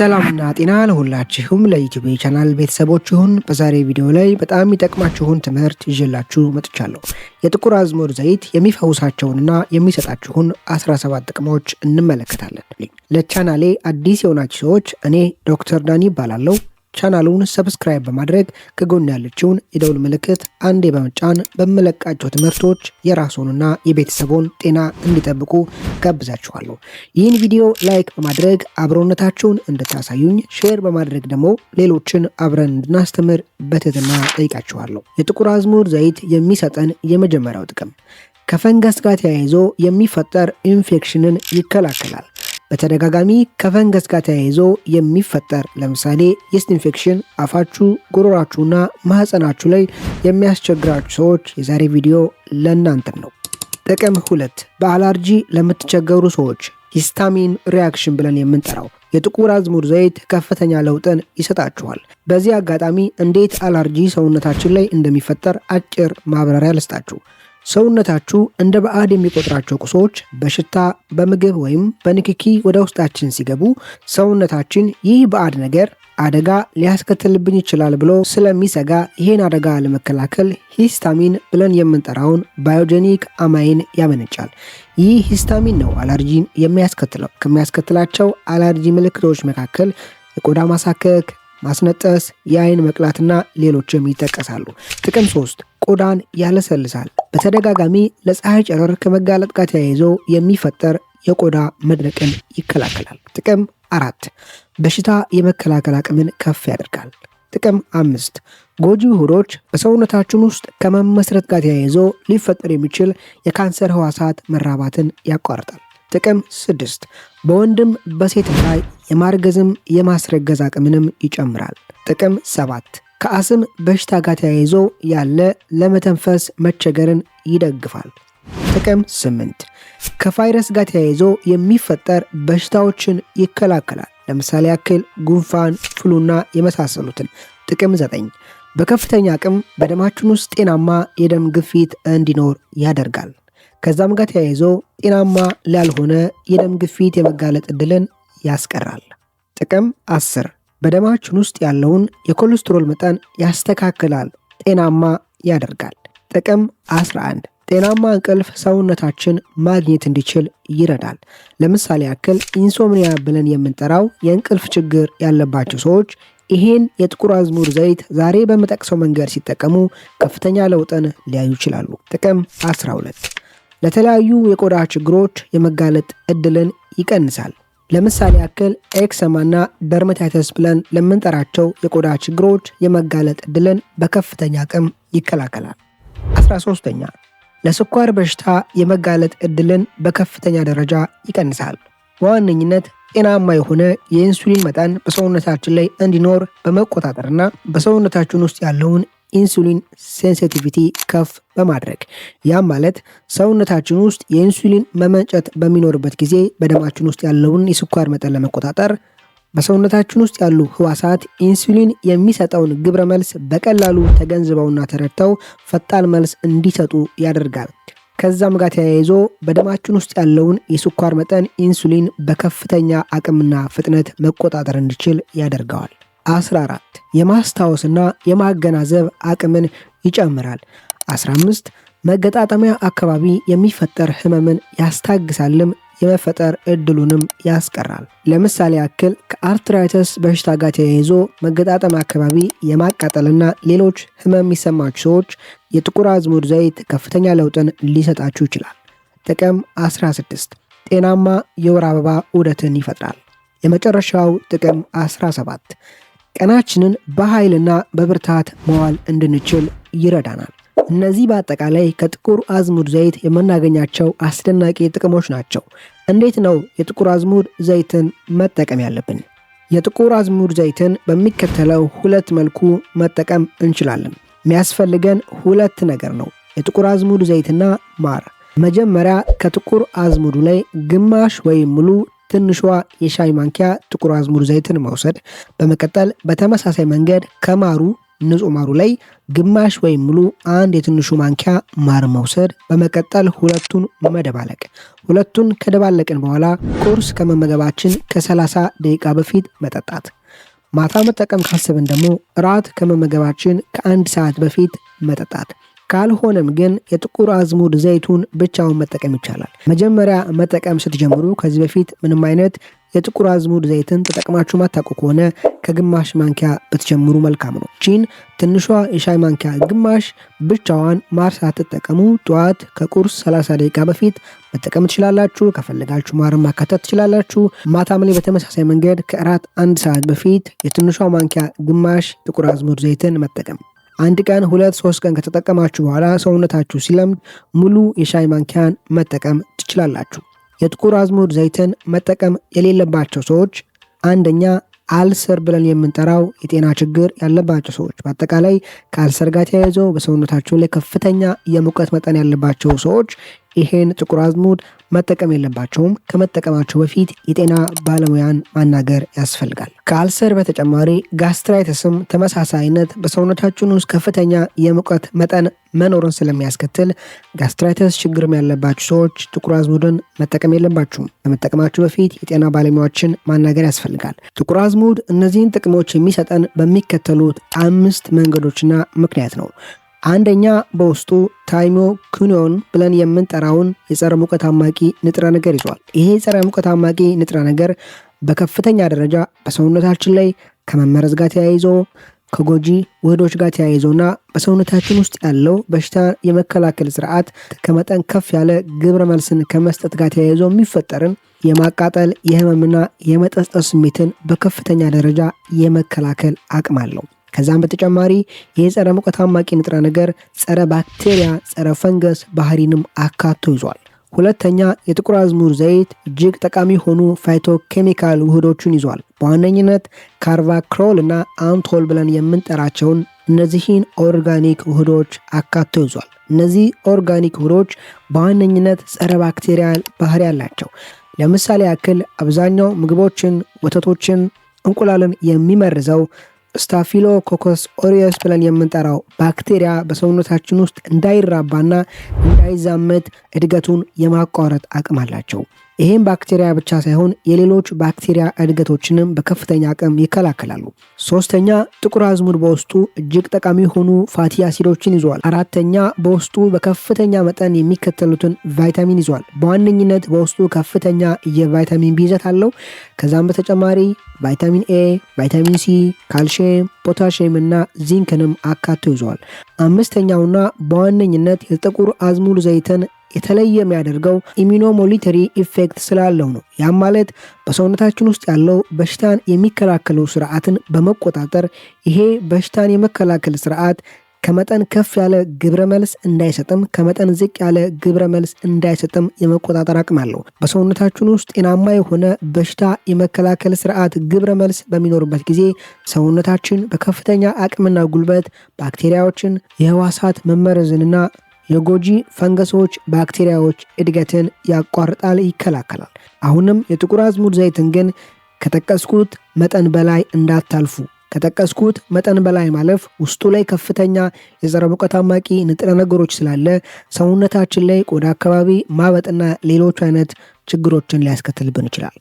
ሰላምና ጤና ለሁላችሁም ለዩቲዩብ ቻናል ቤተሰቦች ይሁን። በዛሬ ቪዲዮ ላይ በጣም የሚጠቅማችሁን ትምህርት ይዤላችሁ መጥቻለሁ። የጥቁር አዝሙድ ዘይት የሚፈውሳቸውንና የሚሰጣችሁን 17 ጥቅሞች እንመለከታለን። ለቻናሌ አዲስ የሆናችሁ ሰዎች እኔ ዶክተር ዳኒ እባላለሁ። ቻናሉን ሰብስክራይብ በማድረግ ከጎን ያለችውን የደውል ምልክት አንዴ በመጫን በመለቃቸው ትምህርቶች የራስዎንና የቤተሰቦን ጤና እንዲጠብቁ ጋብዛችኋለሁ። ይህን ቪዲዮ ላይክ በማድረግ አብሮነታችሁን እንድታሳዩኝ፣ ሼር በማድረግ ደግሞ ሌሎችን አብረን እንድናስተምር በትህትና ጠይቃችኋለሁ። የጥቁር አዝሙድ ዘይት የሚሰጠን የመጀመሪያው ጥቅም ከፈንገስ ጋር ተያይዞ የሚፈጠር ኢንፌክሽንን ይከላከላል። በተደጋጋሚ ከፈንገስ ጋር ተያይዞ የሚፈጠር ለምሳሌ የስት ኢንፌክሽን አፋችሁ፣ ጉሮሯችሁና ማህፀናችሁ ላይ የሚያስቸግራችሁ ሰዎች የዛሬ ቪዲዮ ለእናንተም ነው። ጥቅም 2 በአለርጂ ለምትቸገሩ ሰዎች ሂስታሚን ሪያክሽን ብለን የምንጠራው የጥቁር አዝሙድ ዘይት ከፍተኛ ለውጥን ይሰጣችኋል። በዚህ አጋጣሚ እንዴት አለርጂ ሰውነታችን ላይ እንደሚፈጠር አጭር ማብራሪያ ልስጣችሁ። ሰውነታችሁ እንደ ባዕድ የሚቆጥራቸው ቁሶች በሽታ፣ በምግብ ወይም በንክኪ ወደ ውስጣችን ሲገቡ ሰውነታችን ይህ ባዕድ ነገር አደጋ ሊያስከትልብኝ ይችላል ብሎ ስለሚሰጋ ይሄን አደጋ ለመከላከል ሂስታሚን ብለን የምንጠራውን ባዮጀኒክ አማይን ያመነጫል። ይህ ሂስታሚን ነው አለርጂን የሚያስከትለው። ከሚያስከትላቸው አለርጂ ምልክቶች መካከል የቆዳ ማሳከክ፣ ማስነጠስ፣ የአይን መቅላትና ሌሎችም ይጠቀሳሉ። ጥቅም 3 ቆዳን ያለሰልሳል። በተደጋጋሚ ለፀሐይ ጨረር ከመጋለጥ ጋር ተያይዞ የሚፈጠር የቆዳ መድረቅን ይከላከላል። ጥቅም 4 በሽታ የመከላከል አቅምን ከፍ ያደርጋል። ጥቅም 5 ጎጂ ውህዶች በሰውነታችን ውስጥ ከመመስረት ጋር ተያይዞ ሊፈጠር የሚችል የካንሰር ህዋሳት መራባትን ያቋርጣል። ጥቅም 6 በወንድም በሴትም ላይ የማርገዝም የማስረገዝ አቅምንም ይጨምራል። ጥቅም 7 ከአስም በሽታ ጋር ተያይዞ ያለ ለመተንፈስ መቸገርን ይደግፋል። ጥቅም 8 ከቫይረስ ጋር ተያይዞ የሚፈጠር በሽታዎችን ይከላከላል። ለምሳሌ ያክል ጉንፋን፣ ፍሉና የመሳሰሉትን። ጥቅም 9 በከፍተኛ አቅም በደማችን ውስጥ ጤናማ የደም ግፊት እንዲኖር ያደርጋል። ከዛም ጋር ተያይዞ ጤናማ ላልሆነ የደም ግፊት የመጋለጥ ዕድልን ያስቀራል። ጥቅም 10 በደማችን ውስጥ ያለውን የኮሌስትሮል መጠን ያስተካክላል፣ ጤናማ ያደርጋል። ጥቅም 11 ጤናማ እንቅልፍ ሰውነታችን ማግኘት እንዲችል ይረዳል። ለምሳሌ ያክል ኢንሶምኒያ ብለን የምንጠራው የእንቅልፍ ችግር ያለባቸው ሰዎች ይሄን የጥቁር አዝሙድ ዘይት ዛሬ በመጠቅሰው መንገድ ሲጠቀሙ ከፍተኛ ለውጥን ሊያዩ ይችላሉ። ጥቅም 12 ለተለያዩ የቆዳ ችግሮች የመጋለጥ ዕድልን ይቀንሳል። ለምሳሌ ያክል ኤክሰማና ደርማታይተስ ብለን ለምንጠራቸው የቆዳ ችግሮች የመጋለጥ ዕድልን በከፍተኛ አቅም ይከላከላል። 13ኛ ለስኳር በሽታ የመጋለጥ ዕድልን በከፍተኛ ደረጃ ይቀንሳል። በዋነኝነት ጤናማ የሆነ የኢንሱሊን መጠን በሰውነታችን ላይ እንዲኖር በመቆጣጠርና በሰውነታችን ውስጥ ያለውን ኢንሱሊን ሴንሲቲቪቲ ከፍ በማድረግ ያም ማለት ሰውነታችን ውስጥ የኢንሱሊን መመንጨት በሚኖርበት ጊዜ በደማችን ውስጥ ያለውን የስኳር መጠን ለመቆጣጠር በሰውነታችን ውስጥ ያሉ ህዋሳት ኢንሱሊን የሚሰጠውን ግብረ መልስ በቀላሉ ተገንዝበውና ተረድተው ፈጣን መልስ እንዲሰጡ ያደርጋል። ከዛም ጋር ተያይዞ በደማችን ውስጥ ያለውን የስኳር መጠን ኢንሱሊን በከፍተኛ አቅምና ፍጥነት መቆጣጠር እንዲችል ያደርገዋል። 14 የማስታወስና የማገናዘብ አቅምን ይጨምራል። 15 መገጣጠሚያ አካባቢ የሚፈጠር ህመምን ያስታግሳልም፣ የመፈጠር እድሉንም ያስቀራል። ለምሳሌ ያክል ከአርትራይተስ በሽታ ጋር ተያይዞ መገጣጠሚያ አካባቢ የማቃጠልና ሌሎች ህመም የሚሰማችሁ ሰዎች የጥቁር አዝሙድ ዘይት ከፍተኛ ለውጥን ሊሰጣችሁ ይችላል። ጥቅም 16 ጤናማ የወር አበባ ዑደትን ይፈጥራል። የመጨረሻው ጥቅም 17 ቀናችንን በኃይልና በብርታት መዋል እንድንችል ይረዳናል። እነዚህ በአጠቃላይ ከጥቁር አዝሙድ ዘይት የምናገኛቸው አስደናቂ ጥቅሞች ናቸው። እንዴት ነው የጥቁር አዝሙድ ዘይትን መጠቀም ያለብን? የጥቁር አዝሙድ ዘይትን በሚከተለው 2 መልኩ መጠቀም እንችላለን። የሚያስፈልገን 2 ነገር ነው፣ የጥቁር አዝሙድ ዘይትና ማር። መጀመሪያ ከጥቁር አዝሙዱ ላይ ግማሽ ወይም ሙሉ ትንሿ የሻይ ማንኪያ ጥቁር አዝሙድ ዘይትን መውሰድ። በመቀጠል በተመሳሳይ መንገድ ከማሩ ንጹህ ማሩ ላይ ግማሽ ወይም ሙሉ አንድ የትንሹ ማንኪያ ማር መውሰድ። በመቀጠል ሁለቱን መደባለቅ። ሁለቱን ከደባለቅን በኋላ ቁርስ ከመመገባችን ከ30 ደቂቃ በፊት መጠጣት። ማታ መጠቀም ካሰብን ደግሞ እራት ከመመገባችን ከ1 ሰዓት በፊት መጠጣት። ካልሆነም ግን የጥቁር አዝሙድ ዘይቱን ብቻውን መጠቀም ይቻላል። መጀመሪያ መጠቀም ስትጀምሩ ከዚህ በፊት ምንም አይነት የጥቁር አዝሙድ ዘይትን ተጠቅማችሁ ማታውቁ ከሆነ ከግማሽ ማንኪያ ብትጀምሩ መልካም ነው። ቺን ትንሿ የሻይ ማንኪያ ግማሽ ብቻዋን ማር ሳትጠቀሙ ጠዋት ከቁርስ 30 ደቂቃ በፊት መጠቀም ትችላላችሁ። ከፈለጋችሁ ማርን ማካተት ትችላላችሁ። ማታም ላይ በተመሳሳይ መንገድ ከእራት 1 ሰዓት በፊት የትንሿ ማንኪያ ግማሽ ጥቁር አዝሙድ ዘይትን መጠቀም። አንድ ቀን 2-3 ቀን ከተጠቀማችሁ በኋላ ሰውነታችሁ ሲለምድ ሙሉ የሻይ ማንኪያን መጠቀም ትችላላችሁ። የጥቁር አዝሙድ ዘይትን መጠቀም የሌለባቸው ሰዎች አንደኛ አልሰር ብለን የምንጠራው የጤና ችግር ያለባቸው ሰዎች፣ በአጠቃላይ ከአልሰር ጋር ተያይዞ በሰውነታቸው ላይ ከፍተኛ የሙቀት መጠን ያለባቸው ሰዎች ይሄን ጥቁር አዝሙድ መጠቀም የለባቸውም። ከመጠቀማቸው በፊት የጤና ባለሙያን ማናገር ያስፈልጋል። ከአልሰር በተጨማሪ ጋስትራይተስም ተመሳሳይነት በሰውነታችን ውስጥ ከፍተኛ የሙቀት መጠን መኖርን ስለሚያስከትል ጋስትራይተስ ችግርም ያለባችሁ ሰዎች ጥቁር አዝሙድን መጠቀም የለባችሁም። ከመጠቀማችሁ በፊት የጤና ባለሙያዎችን ማናገር ያስፈልጋል። ጥቁር አዝሙድ እነዚህን ጥቅሞች የሚሰጠን በሚከተሉት 5 መንገዶችና ምክንያት ነው። አንደኛ በውስጡ ታይሞኩኒዮን ብለን የምንጠራውን የጸረ ሙቀት አማቂ ንጥረ ነገር ይዟል። ይሄ የጸረ ሙቀት አማቂ ንጥረ ነገር በከፍተኛ ደረጃ በሰውነታችን ላይ ከመመረዝ ጋር ተያይዞ ከጎጂ ውህዶች ጋር ተያይዞና በሰውነታችን ውስጥ ያለው በሽታ የመከላከል ስርዓት ከመጠን ከፍ ያለ ግብረ መልስን ከመስጠት ጋር ተያይዞ የሚፈጠርን የማቃጠል የህመምና የመጠስጠስ ስሜትን በከፍተኛ ደረጃ የመከላከል አቅም አለው። ከዛም በተጨማሪ የጸረ ሙቀት አማቂ ንጥረ ነገር ጸረ ባክቴሪያ፣ ጸረ ፈንገስ ባህሪንም አካቶ ይዟል። ሁለተኛ የጥቁር አዝሙድ ዘይት እጅግ ጠቃሚ የሆኑ ፋይቶኬሚካል ውህዶችን ይዟል። በዋነኝነት ካርቫክሮል እና አንቶል ብለን የምንጠራቸውን እነዚህን ኦርጋኒክ ውህዶች አካቶ ይዟል። እነዚህ ኦርጋኒክ ውህዶች በዋነኝነት ጸረ ባክቴሪያል ባህሪ ያላቸው። ለምሳሌ ያክል አብዛኛው ምግቦችን፣ ወተቶችን፣ እንቁላልን የሚመርዘው ስታፊሎኮከስ ኦሪየስ ብለን የምንጠራው ባክቴሪያ በሰውነታችን ውስጥ እንዳይራባና እንዳይዛመት እድገቱን የማቋረጥ አቅም አላቸው። ይህም ባክቴሪያ ብቻ ሳይሆን የሌሎች ባክቴሪያ እድገቶችንም በከፍተኛ አቅም ይከላከላሉ። ሶስተኛ ጥቁር አዝሙድ በውስጡ እጅግ ጠቃሚ የሆኑ ፋቲ አሲዶችን ይዟል። አራተኛ በውስጡ በከፍተኛ መጠን የሚከተሉትን ቫይታሚን ይዟል። በዋነኝነት በውስጡ ከፍተኛ የቫይታሚን ቢ ይዘት አለው። ከዛም በተጨማሪ ቫይታሚን ኤ፣ ቫይታሚን ሲ፣ ካልሽየም፣ ፖታሽየም እና ዚንክንም አካቶ ይዟል። አምስተኛውና በዋነኝነት የጥቁር አዝሙድ ዘይትን የተለየ የሚያደርገው ኢሚኖሞሊተሪ ኢፌክት ስላለው ነው። ያም ማለት በሰውነታችን ውስጥ ያለው በሽታን የሚከላከለው ስርዓትን በመቆጣጠር ይሄ በሽታን የመከላከል ስርዓት ከመጠን ከፍ ያለ ግብረ መልስ እንዳይሰጥም ከመጠን ዝቅ ያለ ግብረ መልስ እንዳይሰጥም የመቆጣጠር አቅም አለው። በሰውነታችን ውስጥ ጤናማ የሆነ በሽታ የመከላከል ስርዓት ግብረ መልስ በሚኖርበት ጊዜ ሰውነታችን በከፍተኛ አቅምና ጉልበት ባክቴሪያዎችን፣ የህዋሳት መመረዝንና የጎጂ ፈንገሶች፣ ባክቴሪያዎች እድገትን ያቋርጣል፣ ይከላከላል። አሁንም የጥቁር አዝሙድ ዘይትን ግን ከጠቀስኩት መጠን በላይ እንዳታልፉ። ከጠቀስኩት መጠን በላይ ማለፍ ውስጡ ላይ ከፍተኛ የጸረ ሙቀት አማቂ ንጥረ ነገሮች ስላለ ሰውነታችን ላይ ቆዳ አካባቢ ማበጥና ሌሎች አይነት ችግሮችን ሊያስከትልብን ይችላል።